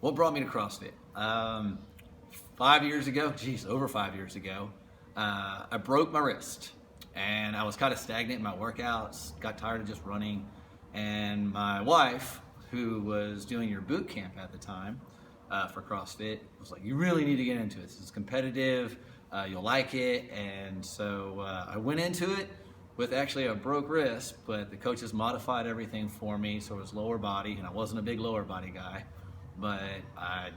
What brought me to CrossFit? 5 years ago, over 5 years ago, I broke my wrist and I was kind of stagnant in my workouts, got tired of just running. And my wife, who was doing your boot camp at the time for CrossFit, was like, you really need to get into it. This is competitive, you'll like it. And so I went into it with actually a broke wrist, but the coaches modified everything for me, so it was lower body, and I wasn't a big lower body guy, but I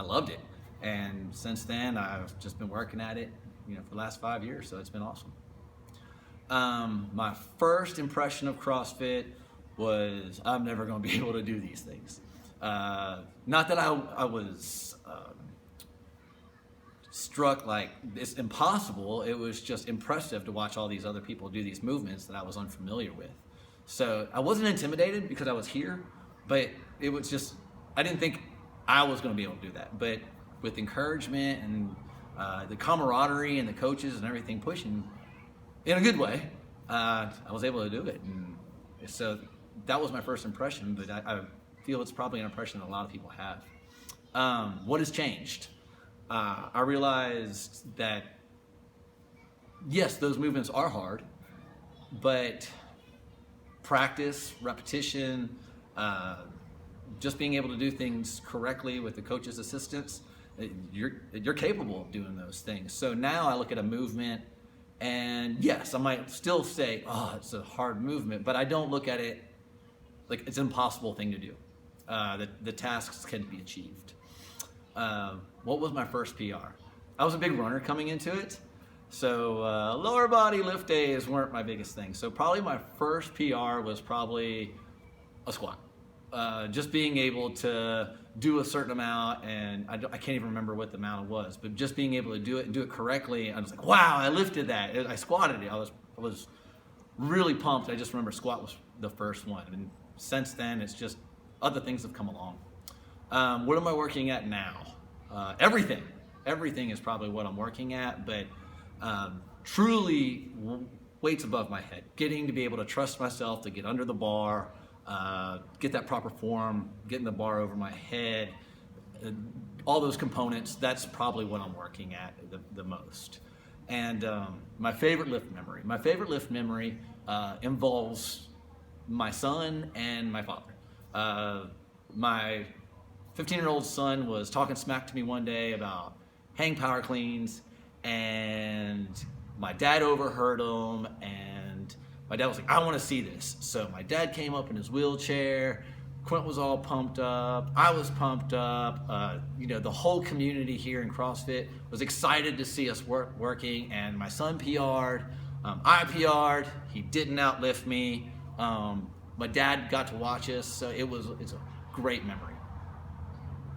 loved it. And since then, I've just been working at it, for the last 5 years, so it's been awesome. My first impression of CrossFit was, I'm never going to be able to do these things. Not that I was struck like it's impossible. It was just impressive to watch all these other people do these movements that I was unfamiliar with. So I wasn't intimidated because I was here, but it was just, I didn't think I was going to be able to do that. But with encouragement and the camaraderie and the coaches and everything pushing in a good way, I was able to do it. And so that was my first impression, but I feel it's probably an impression that a lot of people have. What has changed? I realized that, yes, those movements are hard, but practice, repetition, just being able to do things correctly with the coach's assistance, you're capable of doing those things. So now I look at a movement, and yes, I might still say, oh, it's a hard movement, but I don't look at it like it's an impossible thing to do. The tasks can be achieved. What was my first PR? I was a big runner coming into it, so lower body lift days weren't my biggest thing. So probably my first PR was probably a squat. Just being able to do a certain amount, and I can't even remember what the amount it was, but just being able to do it and do it correctly, I was like, wow, I lifted that. I squatted it. I was really pumped. I just remember squat was the first one, and since then it's just other things have come along. What am I working at now? Everything is probably what I'm working at, but truly weights above my head. Getting to be able to trust myself to get under the bar, get that proper form, getting the bar over my head, all those components, that's probably what I'm working at the most. And my favorite lift memory involves my son and my father. My 15-year-old son was talking smack to me one day about hang power cleans, and my dad overheard him, and my dad was like, I want to see this. So my dad came up in his wheelchair, Quint was all pumped up, I was pumped up, the whole community here in CrossFit was excited to see us working, and my son PR'd, I PR'd, he didn't outlift me, my dad got to watch us, so it's a great memory.